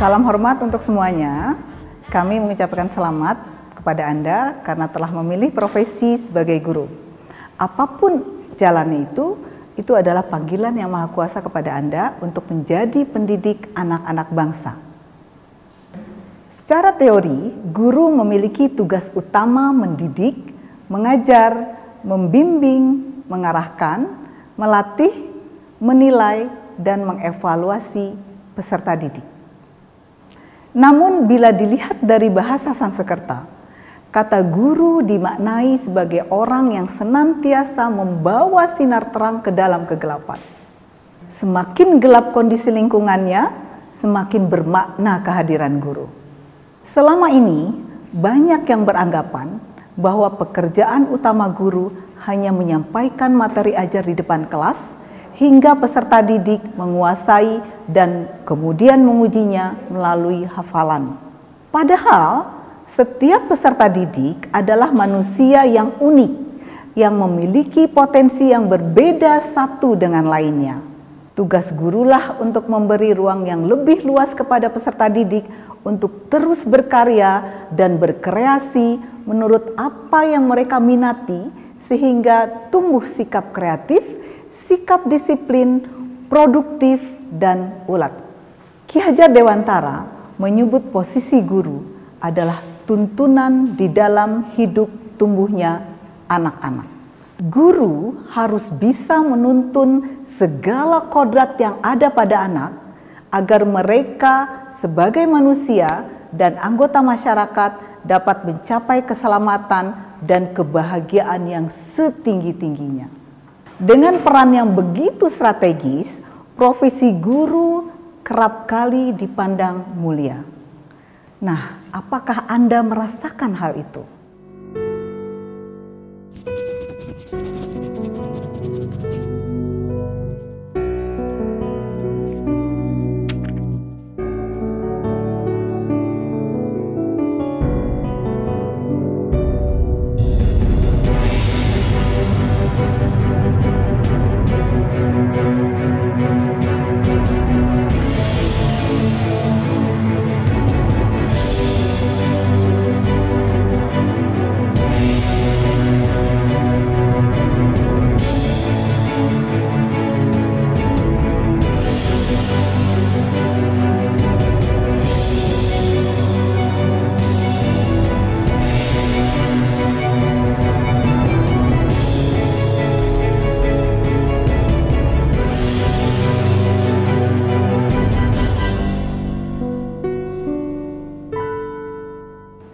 Salam hormat untuk semuanya. Kami mengucapkan selamat kepada Anda karena telah memilih profesi sebagai guru. Apapun jalannya itu adalah panggilan yang Maha Kuasa kepada Anda untuk menjadi pendidik anak-anak bangsa. Secara teori, guru memiliki tugas utama mendidik, mengajar, membimbing, mengarahkan, melatih, menilai, dan mengevaluasi peserta didik. Namun bila dilihat dari bahasa Sanskerta, kata guru dimaknai sebagai orang yang senantiasa membawa sinar terang ke dalam kegelapan. Semakin gelap kondisi lingkungannya, semakin bermakna kehadiran guru. Selama ini, banyak yang beranggapan bahwa pekerjaan utama guru hanya menyampaikan materi ajar di depan kelas, hingga peserta didik menguasai dan kemudian mengujinya melalui hafalan. Padahal, setiap peserta didik adalah manusia yang unik, yang memiliki potensi yang berbeda satu dengan lainnya. Tugas gurulah untuk memberi ruang yang lebih luas kepada peserta didik untuk terus berkarya dan berkreasi menurut apa yang mereka minati, sehingga tumbuh sikap kreatif, sikap disiplin, produktif, dan ulet. Ki Hajar Dewantara menyebut posisi guru adalah tuntunan di dalam hidup tumbuhnya anak-anak. Guru harus bisa menuntun segala kodrat yang ada pada anak agar mereka sebagai manusia dan anggota masyarakat dapat mencapai keselamatan dan kebahagiaan yang setinggi-tingginya. Dengan peran yang begitu strategis, profesi guru kerap kali dipandang mulia. Nah, apakah Anda merasakan hal itu?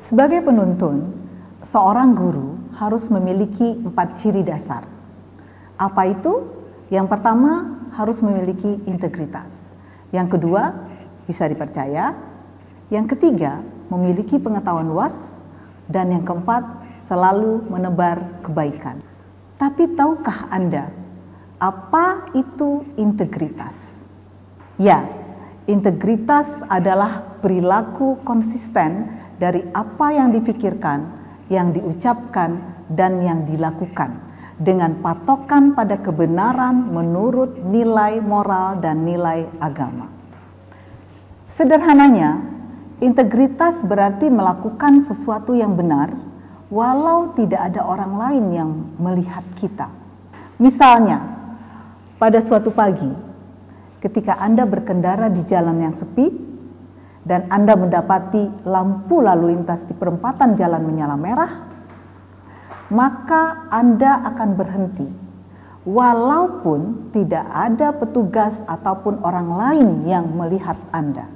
Sebagai penuntun, seorang guru harus memiliki 4 ciri dasar. Apa itu? Yang pertama, harus memiliki integritas. Yang kedua, bisa dipercaya. Yang ketiga, memiliki pengetahuan luas. Dan yang keempat, selalu menebar kebaikan. Tapi tahukah Anda, apa itu integritas? Ya, integritas adalah perilaku konsisten dari apa yang dipikirkan, yang diucapkan, dan yang dilakukan dengan patokan pada kebenaran menurut nilai moral dan nilai agama. Sederhananya, integritas berarti melakukan sesuatu yang benar walau tidak ada orang lain yang melihat kita. Misalnya, pada suatu pagi ketika Anda berkendara di jalan yang sepi dan Anda mendapati lampu lalu lintas di perempatan jalan menyala merah, maka Anda akan berhenti, walaupun tidak ada petugas ataupun orang lain yang melihat Anda.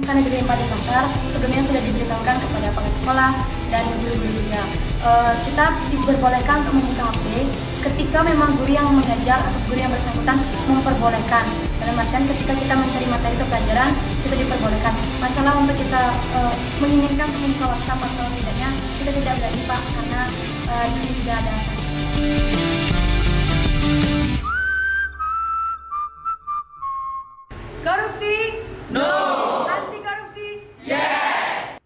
SMK Negeri 4 Denpasar sebelumnya sudah diberitahukan kepada pihak sekolah dan guru-guru juga. Kita diperbolehkan untuk membuka HP ketika memang guru yang mengajar atau guru yang bersangkutan memperbolehkan. Dalam artian ketika kita mencari materi atau pelajaran, kita diperbolehkan. Masalah untuk kita menginginkan untuk membuka WhatsApp atau tidaknya, kita tidak berani Pak, karena di sini tidak ada. Korupsi? No. Anti korupsi? Yes.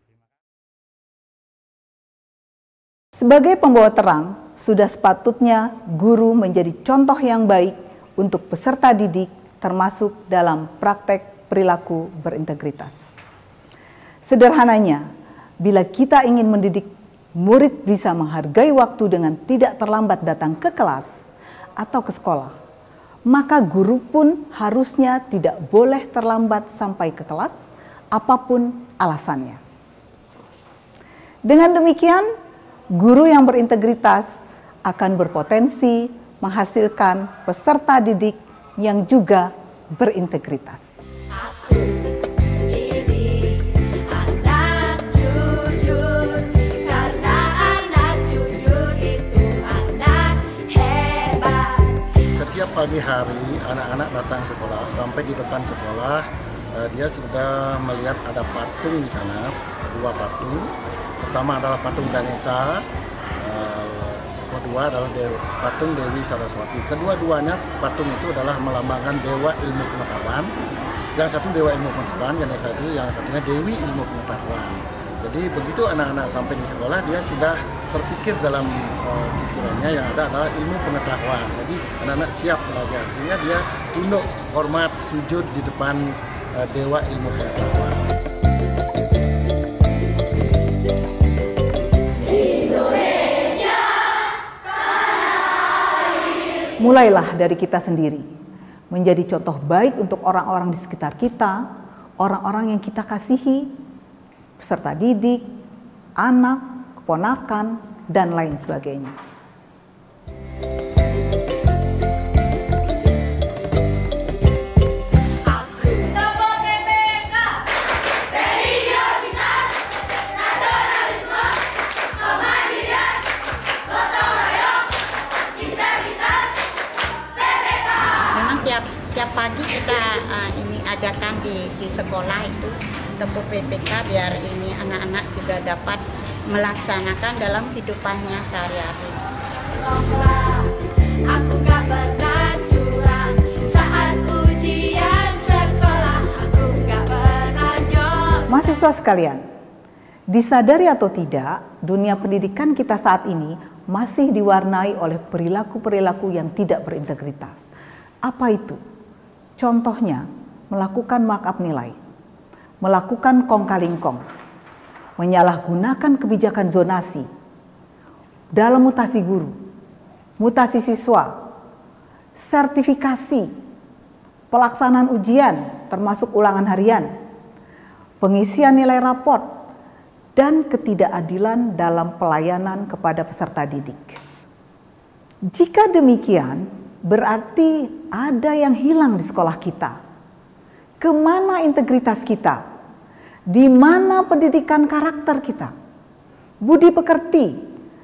Sebagai pembawa terang, sudah sepatutnya guru menjadi contoh yang baik untuk peserta didik, termasuk dalam praktek perilaku berintegritas. Sederhananya, bila kita ingin mendidik murid bisa menghargai waktu dengan tidak terlambat datang ke kelas atau ke sekolah, maka guru pun harusnya tidak boleh terlambat sampai ke kelas, apapun alasannya. Dengan demikian, guru yang berintegritas akan berpotensi menghasilkan peserta didik yang juga berintegritas. Aku ini anak jujur, karena anak jujur itu anak hebat. Setiap pagi hari anak-anak datang sekolah, sampai di depan sekolah dia sudah melihat ada patung di sana, dua patung. Pertama adalah patung Ganesha, kedua adalah patung Dewi Saraswati. Kedua-duanya patung itu adalah melambangkan dewa ilmu pengetahuan. Yang satu dewa ilmu pengetahuan, Ganesha itu, yang satunya Dewi ilmu pengetahuan. Jadi begitu anak-anak sampai di sekolah, dia sudah terpikir dalam pikirannya yang ada adalah ilmu pengetahuan. Jadi anak-anak siap belajar, sehingga dia tunduk, hormat, sujud di depan dewa ilmu pengetahuan. Mulailah dari kita sendiri, menjadi contoh baik untuk orang-orang di sekitar kita, orang-orang yang kita kasihi, peserta didik, anak, keponakan, dan lain sebagainya. Tiap pagi kita ini adakan di sekolah itu Tempo PPK biar ini anak-anak juga dapat melaksanakan dalam kehidupannya sehari-hari. Aku gak pernah curang saat ujian sekolah. Aku gak pernah nyolong. Mahasiswa sekalian, disadari atau tidak, dunia pendidikan kita saat ini masih diwarnai oleh perilaku-perilaku yang tidak berintegritas. Apa itu? Contohnya, melakukan markup nilai, melakukan kong-kali-kong, menyalahgunakan kebijakan zonasi dalam mutasi guru, mutasi siswa, sertifikasi, pelaksanaan ujian termasuk ulangan harian, pengisian nilai raport, dan ketidakadilan dalam pelayanan kepada peserta didik. Jika demikian, berarti ada yang hilang di sekolah kita. Kemana integritas kita? Di mana pendidikan karakter kita? Budi pekerti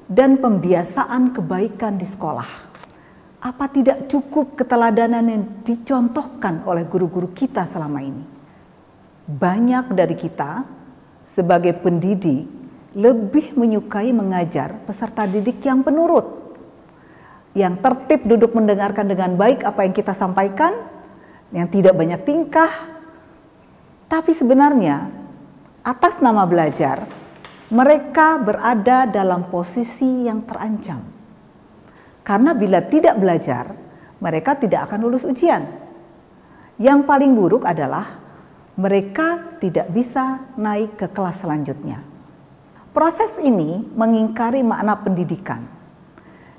dan pembiasaan kebaikan di sekolah. Apa tidak cukup keteladanan yang dicontohkan oleh guru-guru kita selama ini? Banyak dari kita sebagai pendidik lebih menyukai mengajar peserta didik yang penurut, yang tertib duduk mendengarkan dengan baik apa yang kita sampaikan, yang tidak banyak tingkah, tapi sebenarnya atas nama belajar, mereka berada dalam posisi yang terancam. Karena bila tidak belajar, mereka tidak akan lulus ujian. Yang paling buruk adalah mereka tidak bisa naik ke kelas selanjutnya. Proses ini mengingkari makna pendidikan.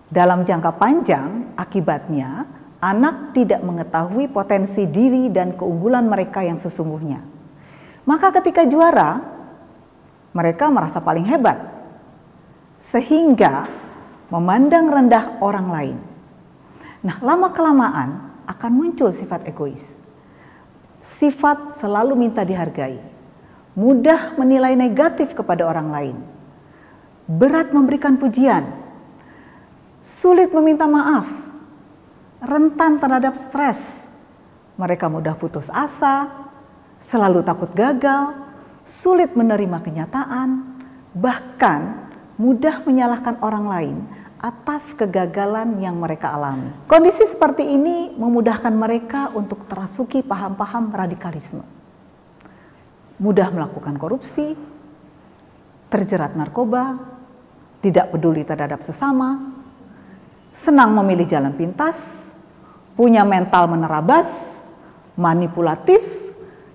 Dalam jangka panjang, akibatnya anak tidak mengetahui potensi diri dan keunggulan mereka yang sesungguhnya. Maka ketika juara, mereka merasa paling hebat, sehingga memandang rendah orang lain. Nah, lama-kelamaan akan muncul sifat egois. Sifat selalu minta dihargai, mudah menilai negatif kepada orang lain, berat memberikan pujian, sulit meminta maaf, rentan terhadap stres. Mereka mudah putus asa, selalu takut gagal, sulit menerima kenyataan, bahkan mudah menyalahkan orang lain atas kegagalan yang mereka alami. Kondisi seperti ini memudahkan mereka untuk terasuki paham-paham radikalisme. Mudah melakukan korupsi, terjerat narkoba, tidak peduli terhadap sesama, senang memilih jalan pintas, punya mental menerabas, manipulatif,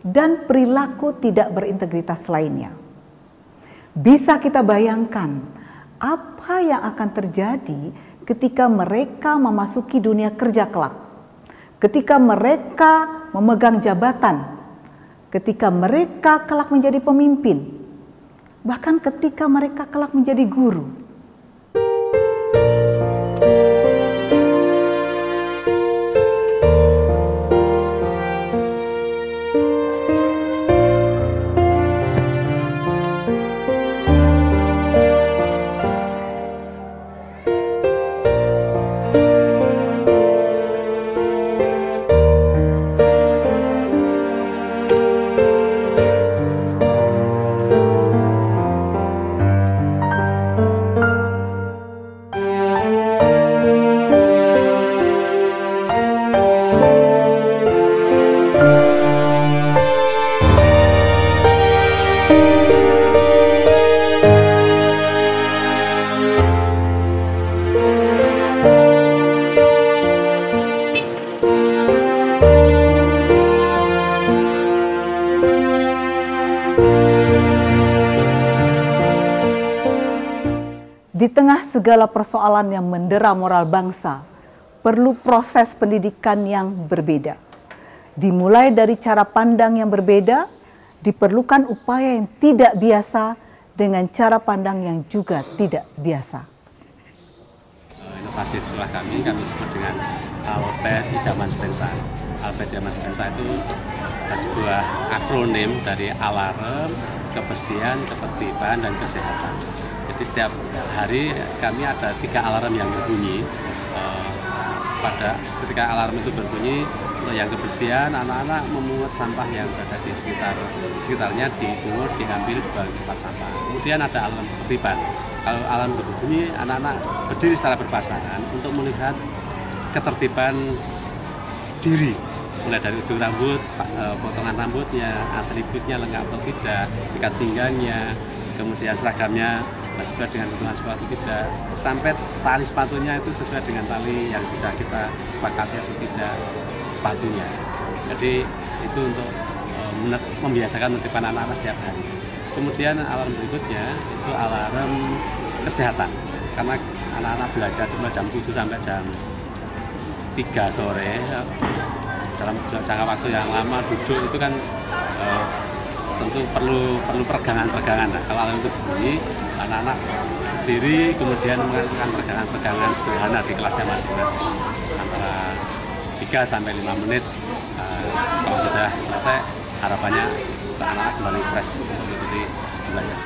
dan perilaku tidak berintegritas lainnya. Bisa kita bayangkan apa yang akan terjadi ketika mereka memasuki dunia kerja kelak, ketika mereka memegang jabatan, ketika mereka kelak menjadi pemimpin, bahkan ketika mereka kelak menjadi guru. Di tengah segala persoalan yang mendera moral bangsa, perlu proses pendidikan yang berbeda. Dimulai dari cara pandang yang berbeda, diperlukan upaya yang tidak biasa dengan cara pandang yang juga tidak biasa. Inovasi sekolah kami sebut dengan Albert Idaman Spensa. Albert Idaman Spensa itu sebuah akronim dari alarm, kebersihan, ketertiban, dan kesehatan. Jadi setiap hari kami ada 3 alarm yang berbunyi. Ketika alarm itu berbunyi, untuk yang kebersihan, anak-anak memungut sampah yang berada di sekitarnya, dipungut, diambil, dibuang di tempat sampah. Kemudian ada alarm ketertiban. Kalau alarm itu berbunyi, anak-anak berdiri secara berpasangan untuk melihat ketertiban diri. Mulai dari ujung rambut, potongan rambutnya, atributnya lengkap atau tidak, ikat pinggangnya, kemudian seragamnya sesuai dengan kebutuhan sekolah atau tidak, sampai tali sepatunya itu sesuai dengan tali yang sudah kita sepakati atau tidak sepatunya. Jadi itu untuk membiasakan menertibkan anak-anak setiap hari. Kemudian alarm berikutnya itu alarm kesehatan, karena anak-anak belajar mulai jam 7 sampai jam 3 sore dalam jangka waktu yang lama duduk itu kan tentu perlu peregangan-peregangan. Nah, kalau alarm itu bunyi, anak-anak berdiri kemudian melakukan peregangan-peregangan sederhana di kelasnya masing-masing antara 3 sampai 5 menit. Kalau sudah selesai, harapannya anak-anak kembali fresh untuk mengikuti belajar.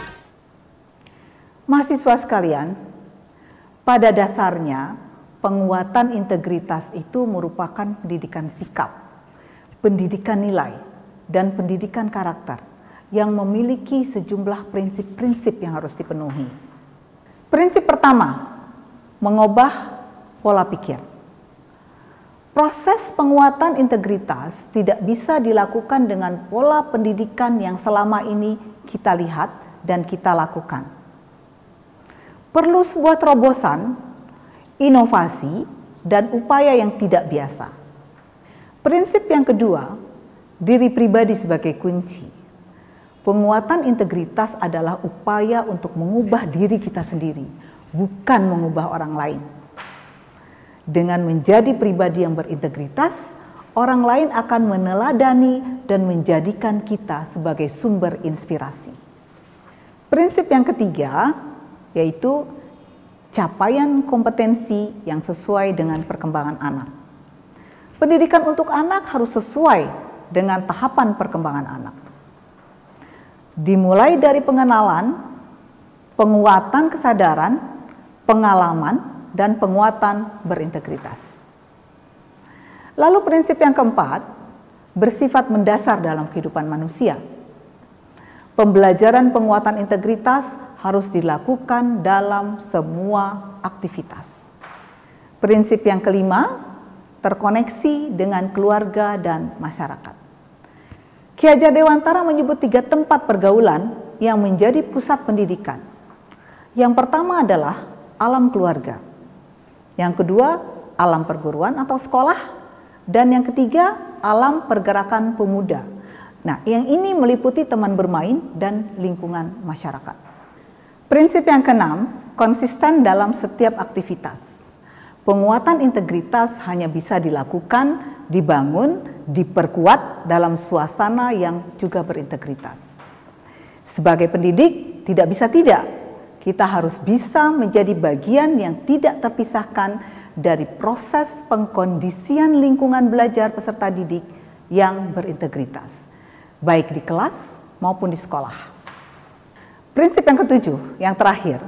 Mahasiswa sekalian, pada dasarnya penguatan integritas itu merupakan pendidikan sikap, pendidikan nilai, dan pendidikan karakter yang memiliki sejumlah prinsip-prinsip yang harus dipenuhi. Prinsip pertama, mengubah pola pikir. Proses penguatan integritas tidak bisa dilakukan dengan pola pendidikan yang selama ini kita lihat dan kita lakukan. Perlu sebuah terobosan, inovasi, dan upaya yang tidak biasa. Prinsip yang kedua, diri pribadi sebagai kunci. Penguatan integritas adalah upaya untuk mengubah diri kita sendiri, bukan mengubah orang lain. Dengan menjadi pribadi yang berintegritas, orang lain akan meneladani dan menjadikan kita sebagai sumber inspirasi. Prinsip yang ketiga, yaitu capaian kompetensi yang sesuai dengan perkembangan anak. Pendidikan untuk anak harus sesuai dengan tahapan perkembangan anak. Dimulai dari pengenalan, penguatan kesadaran, pengalaman, dan penguatan berintegritas. Lalu prinsip yang keempat, bersifat mendasar dalam kehidupan manusia. Pembelajaran penguatan integritas harus dilakukan dalam semua aktivitas. Prinsip yang kelima, terkoneksi dengan keluarga dan masyarakat. Ki Hajar Dewantara menyebut 3 tempat pergaulan yang menjadi pusat pendidikan. Yang pertama adalah alam keluarga. Yang kedua, alam perguruan atau sekolah. Dan yang ketiga, alam pergerakan pemuda. Nah, yang ini meliputi teman bermain dan lingkungan masyarakat. Prinsip yang keenam, konsisten dalam setiap aktivitas. Penguatan integritas hanya bisa dilakukan, dibangun, diperkuat dalam suasana yang juga berintegritas. Sebagai pendidik, tidak bisa tidak. Kita harus bisa menjadi bagian yang tidak terpisahkan dari proses pengkondisian lingkungan belajar peserta didik yang berintegritas, baik di kelas maupun di sekolah. Prinsip yang ketujuh, yang terakhir,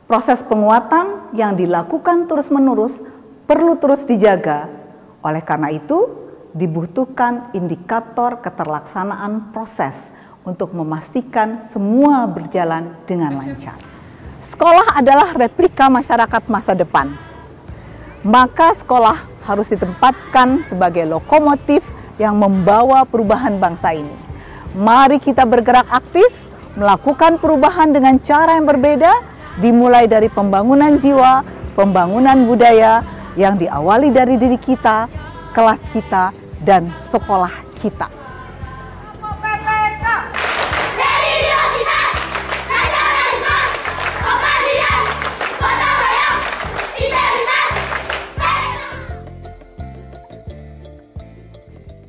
proses penguatan yang dilakukan terus-menerus perlu terus dijaga. Oleh karena itu, dibutuhkan indikator keterlaksanaan proses untuk memastikan semua berjalan dengan lancar. Sekolah adalah replika masyarakat masa depan. Maka sekolah harus ditempatkan sebagai lokomotif yang membawa perubahan bangsa ini. Mari kita bergerak aktif, melakukan perubahan dengan cara yang berbeda, dimulai dari pembangunan jiwa, pembangunan budaya yang diawali dari diri kita, kelas kita, dan sekolah kita.